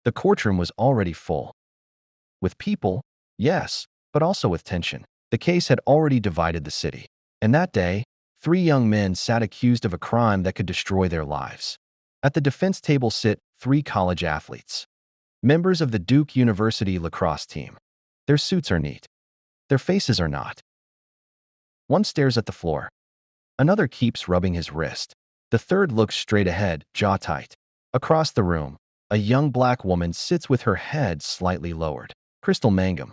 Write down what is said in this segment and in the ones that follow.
The courtroom was already full. With people, yes, but also with tension. The case had already divided the city. And that day, 3 young men sat accused of a crime that could destroy their lives. At the defense table sit 3 college athletes, members of the Duke University lacrosse team. Their suits are neat. Their faces are not. One stares at the floor. Another keeps rubbing his wrist. The third looks straight ahead, jaw tight. Across the room, a young black woman sits with her head slightly lowered. Crystal Mangum.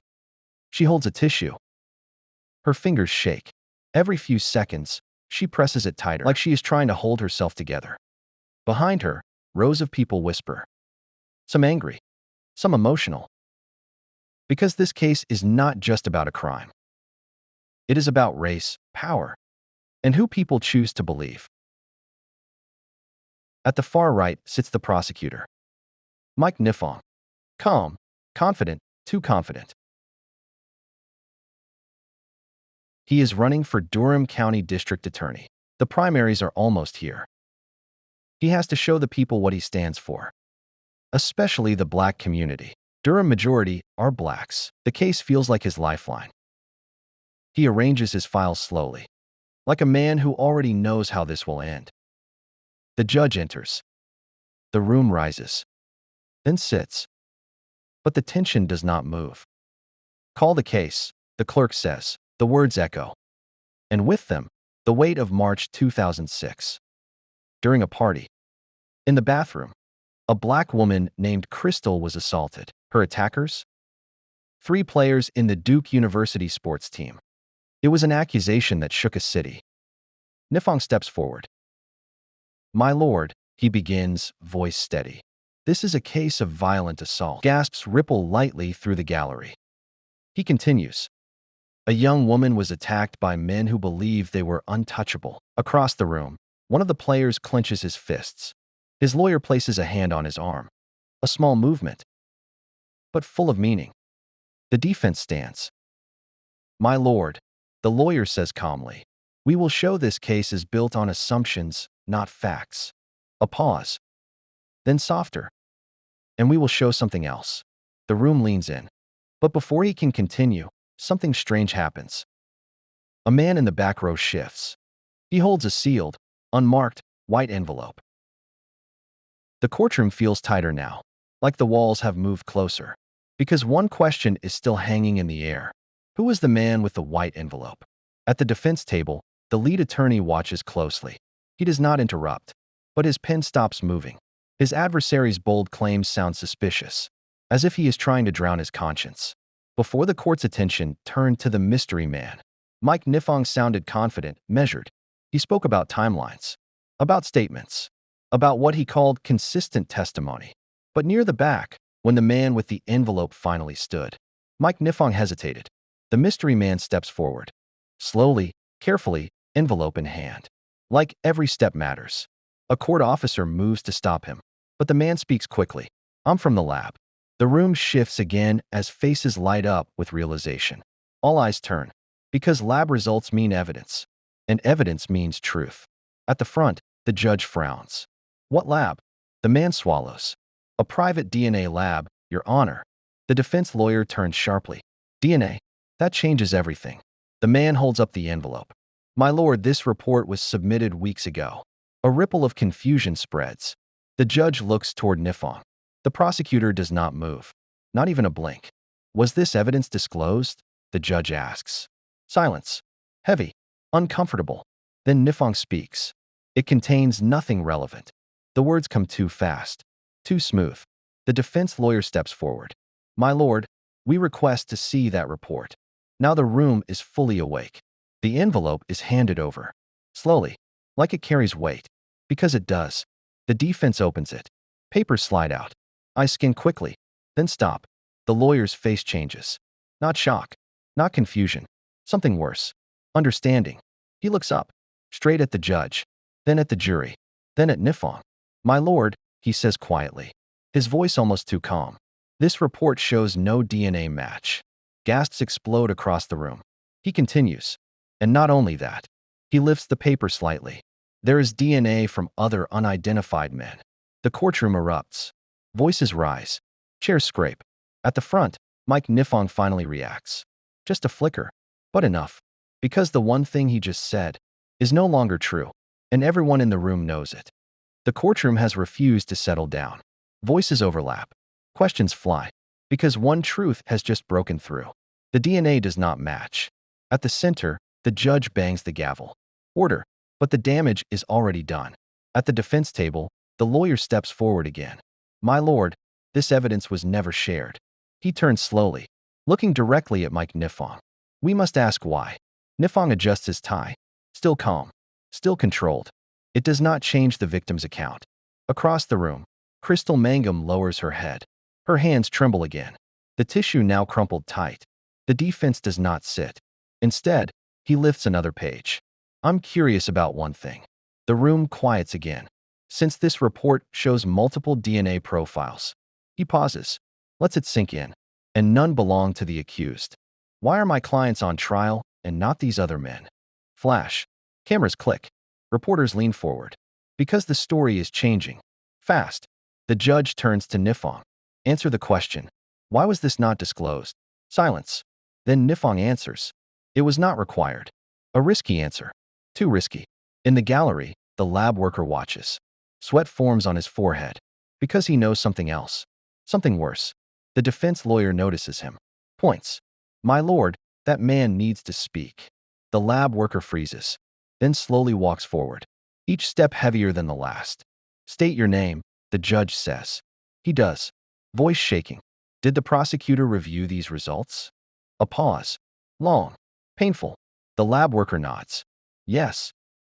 She holds a tissue. Her fingers shake. Every few seconds, she presses it tighter, like she is trying to hold herself together. Behind her, rows of people whisper. Some angry, some emotional. Because this case is not just about a crime. It is about race, power, and who people choose to believe. At the far right sits the prosecutor, Mike Nifong. Calm, confident, too confident. He is running for Durham County District Attorney. The primaries are almost here. He has to show the people what he stands for, especially the black community. Durham majority are blacks. The case feels like his lifeline. He arranges his files slowly, like a man who already knows how this will end. The judge enters. The room rises, then sits. But the tension does not move. Call the case, the clerk says. The words echo. And with them, the weight of March 2006. During a party. In the bathroom, a black woman named Crystal was assaulted. Her attackers? 3 players in the Duke University sports team. It was an accusation that shook a city. Nifong steps forward. My lord, he begins, voice steady. This is a case of violent assault. Gasps ripple lightly through the gallery. He continues. A young woman was attacked by men who believed they were untouchable. Across the room, one of the players clenches his fists. His lawyer places a hand on his arm. A small movement, but full of meaning. The defense stands. My lord, the lawyer says calmly, we will show this case is built on assumptions, not facts. A pause. Then softer. And we will show something else. The room leans in. But before he can continue, something strange happens. A man in the back row shifts. He holds a sealed, unmarked, white envelope. The courtroom feels tighter now, like the walls have moved closer. Because one question is still hanging in the air. Who is the man with the white envelope? At the defense table, the lead attorney watches closely. He does not interrupt, but his pen stops moving. His adversary's bold claims sound suspicious, as if he is trying to drown his conscience. Before the court's attention turned to the mystery man, Mike Nifong sounded confident, measured. He spoke about timelines, about statements, about what he called consistent testimony. But near the back, when the man with the envelope finally stood, Mike Nifong hesitated. The mystery man steps forward. Slowly, carefully, envelope in hand. Like every step matters. A court officer moves to stop him, but the man speaks quickly. I'm from the lab. The room shifts again as faces light up with realization. All eyes turn, because lab results mean evidence, and evidence means truth. At the front, the judge frowns. What lab? The man swallows. A private DNA lab, Your Honor. The defense lawyer turns sharply. DNA? That changes everything. The man holds up the envelope. My lord, this report was submitted weeks ago. A ripple of confusion spreads. The judge looks toward Nifong. The prosecutor does not move. Not even a blink. Was this evidence disclosed? The judge asks. Silence. Heavy. Uncomfortable. Then Nifong speaks. It contains nothing relevant. The words come too fast. Too smooth. The defense lawyer steps forward. My lord, we request to see that report. Now the room is fully awake. The envelope is handed over. Slowly. Like it carries weight. Because it does. The defense opens it. Papers slide out. Eyes scan quickly, then stop. The lawyer's face changes. Not shock, not confusion. Something worse. Understanding. He looks up, straight at the judge, then at the jury, then at Nifong. My lord, he says quietly, his voice almost too calm. This report shows no DNA match. Gasps explode across the room. He continues. And not only that. He lifts the paper slightly. There is DNA from other unidentified men. The courtroom erupts. Voices rise. Chairs scrape. At the front, Mike Nifong finally reacts. Just a flicker, but enough. Because the one thing he just said is no longer true, and everyone in the room knows it. The courtroom has refused to settle down. Voices overlap. Questions fly. Because one truth has just broken through. The DNA does not match. At the center, the judge bangs the gavel. Order. But the damage is already done. At the defense table, the lawyer steps forward again. My lord, this evidence was never shared. He turns slowly, looking directly at Mike Nifong. We must ask why. Nifong adjusts his tie. Still calm. Still controlled. It does not change the victim's account. Across the room, Crystal Mangum lowers her head. Her hands tremble again. The tissue now crumpled tight. The defense does not sit. Instead, he lifts another page. I'm curious about one thing. The room quiets again. Since this report shows multiple DNA profiles. He pauses, lets it sink in, and none belong to the accused. Why are my clients on trial and not these other men? Flash. Cameras click. Reporters lean forward. Because the story is changing. Fast. The judge turns to Nifong. Answer the question. Why was this not disclosed? Silence. Then Nifong answers. It was not required. A risky answer. Too risky. In the gallery, the lab worker watches. Sweat forms on his forehead. Because he knows something else. Something worse. The defense lawyer notices him. Points. My lord, that man needs to speak. The lab worker freezes. Then slowly walks forward. Each step heavier than the last. State your name, the judge says. He does. Voice shaking. Did the prosecutor review these results? A pause. Long. Painful. The lab worker nods. Yes.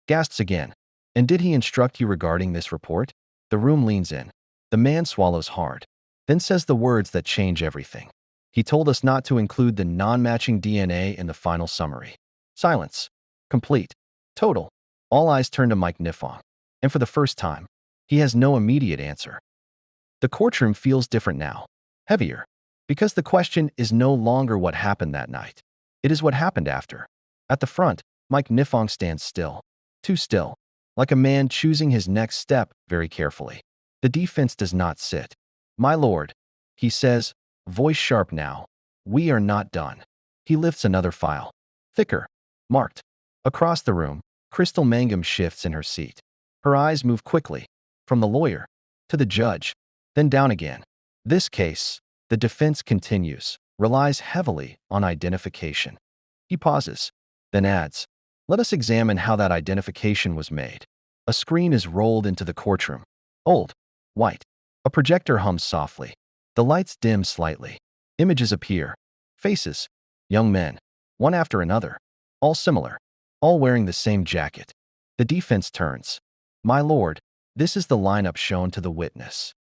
Gasps again. And did he instruct you regarding this report? The room leans in. The man swallows hard. Then says the words that change everything. He told us not to include the non-matching DNA in the final summary. Silence. Complete. Total. All eyes turn to Mike Nifong. And for the first time, he has no immediate answer. The courtroom feels different now. Heavier. Because the question is no longer what happened that night. It is what happened after. At the front, Mike Nifong stands still. Too still. Like a man choosing his next step very carefully. The defense does not sit. My lord, he says, voice sharp now. We are not done. He lifts another file. Thicker. Marked. Across the room, Crystal Mangum shifts in her seat. Her eyes move quickly. From the lawyer to the judge, then down again. This case, the defense continues, relies heavily on identification. He pauses, then adds, let us examine how that identification was made. A screen is rolled into the courtroom. Old. White. A projector hums softly. The lights dim slightly. Images appear. Faces. Young men. One after another. All similar. All wearing the same jacket. The defense turns. My lord, this is the lineup shown to the witness.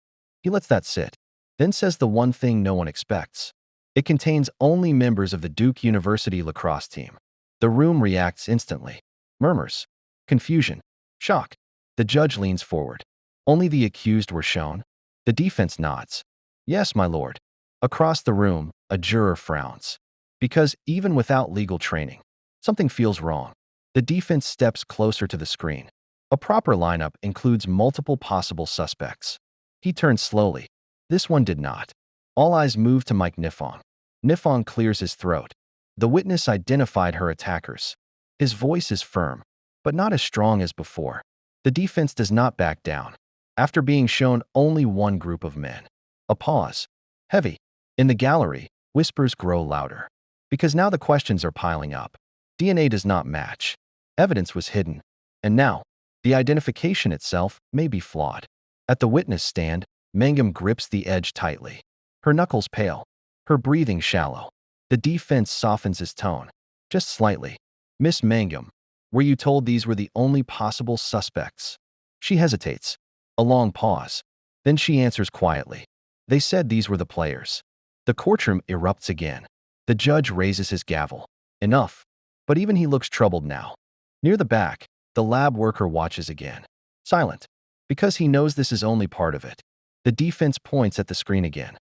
He lets that sit. Then says the one thing no one expects. It contains only members of the Duke University lacrosse team. The room reacts instantly. Murmurs. Confusion. Shock. The judge leans forward. Only the accused were shown. The defense nods. Yes, my lord. Across the room, a juror frowns. Because even without legal training, something feels wrong. The defense steps closer to the screen. A proper lineup includes multiple possible suspects. He turns slowly. This one did not. All eyes move to Mike Nifong. Nifong clears his throat. The witness identified her attackers. His voice is firm, but not as strong as before. The defense does not back down. After being shown only one group of men. A pause. Heavy. In the gallery, whispers grow louder. Because now the questions are piling up. DNA does not match. Evidence was hidden. And now, the identification itself may be flawed. At the witness stand, Mangum grips the edge tightly. Her knuckles pale. Her breathing shallow. The defense softens his tone. Just slightly. Miss Mangum, were you told these were the only possible suspects? She hesitates. A long pause. Then she answers quietly. They said these were the players. The courtroom erupts again. The judge raises his gavel. Enough. But even he looks troubled now. Near the back, the lab worker watches again. Silent. Because he knows this is only part of it. The defense points at the screen again.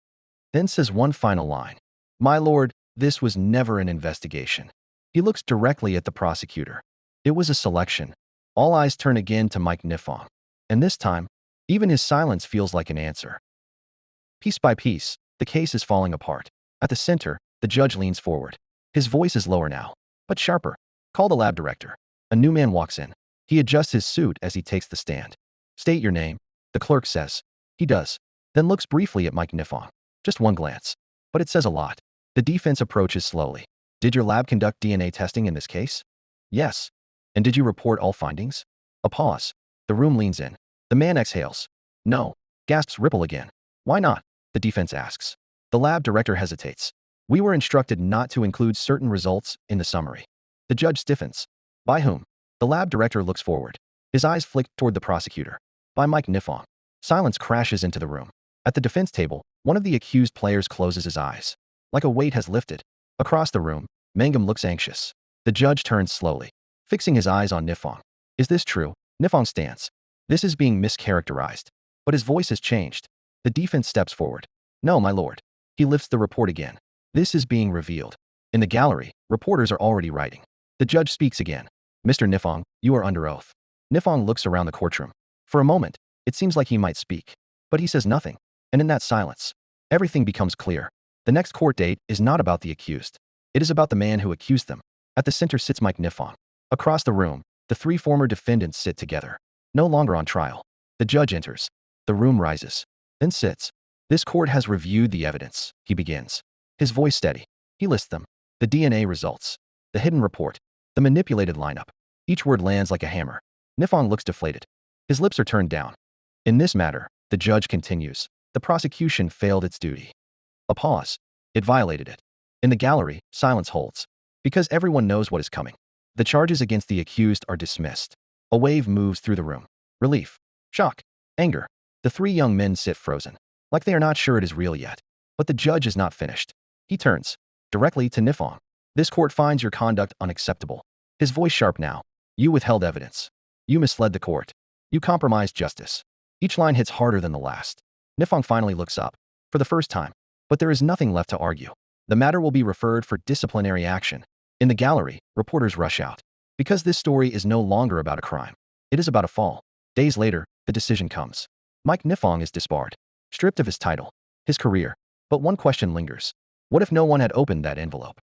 Then says one final line. My lord, this was never an investigation. He looks directly at the prosecutor. It was a selection. All eyes turn again to Mike Nifong. And this time, even his silence feels like an answer. Piece by piece, The case is falling apart. At the center, the judge leans forward. His voice is lower now, but sharper. Call the lab director. A new man walks in. He adjusts his suit as he takes the stand. State your name, the clerk says. He does, then looks briefly at Mike Nifong. Just one glance. But it says a lot. The defense approaches slowly. Did your lab conduct DNA testing in this case? Yes. And did you report all findings? A pause. The room leans in. The man exhales. No. Gasps ripple again. Why not? The defense asks. The lab director hesitates. We were instructed not to include certain results in the summary. The judge stiffens. By whom? The lab director looks forward. His eyes flick toward the prosecutor. By Mike Nifong. Silence crashes into the room. At the defense table, one of the accused players closes his eyes. Like a weight has lifted. Across the room, Mangum looks anxious. The judge turns slowly, fixing his eyes on Nifong. Is this true? Nifong stands. This is being mischaracterized. But his voice has changed. The defense steps forward. No, my lord. He lifts the report again. This is being revealed. In the gallery, reporters are already writing. The judge speaks again. Mr. Nifong, you are under oath. Nifong looks around the courtroom. For a moment, it seems like he might speak. But he says nothing. And in that silence, everything becomes clear. The next court date is not about the accused. It is about the man who accused them. At the center sits Mike Nifong. Across the room, the three former defendants sit together. No longer on trial. The judge enters. The room rises. Then sits. This court has reviewed the evidence, he begins. His voice steady. He lists them. The DNA results. The hidden report. The manipulated lineup. Each word lands like a hammer. Nifong looks deflated. His lips are turned down. In this matter, the judge continues. The prosecution failed its duty. A pause. It violated it. In the gallery, silence holds. Because everyone knows what is coming. The charges against the accused are dismissed. A wave moves through the room. Relief. Shock. Anger. The three young men sit frozen. Like they are not sure it is real yet. But the judge is not finished. He turns. Directly to Nifong. This court finds your conduct unacceptable. His voice sharp now. You withheld evidence. You misled the court. You compromised justice. Each line hits harder than the last. Nifong finally looks up. For the first time. But there is nothing left to argue. The matter will be referred for disciplinary action. In the gallery, reporters rush out. Because this story is no longer about a crime. It is about a fall. Days later, the decision comes. Mike Nifong is disbarred. Stripped of his title. His career. But one question lingers. What if no one had opened that envelope?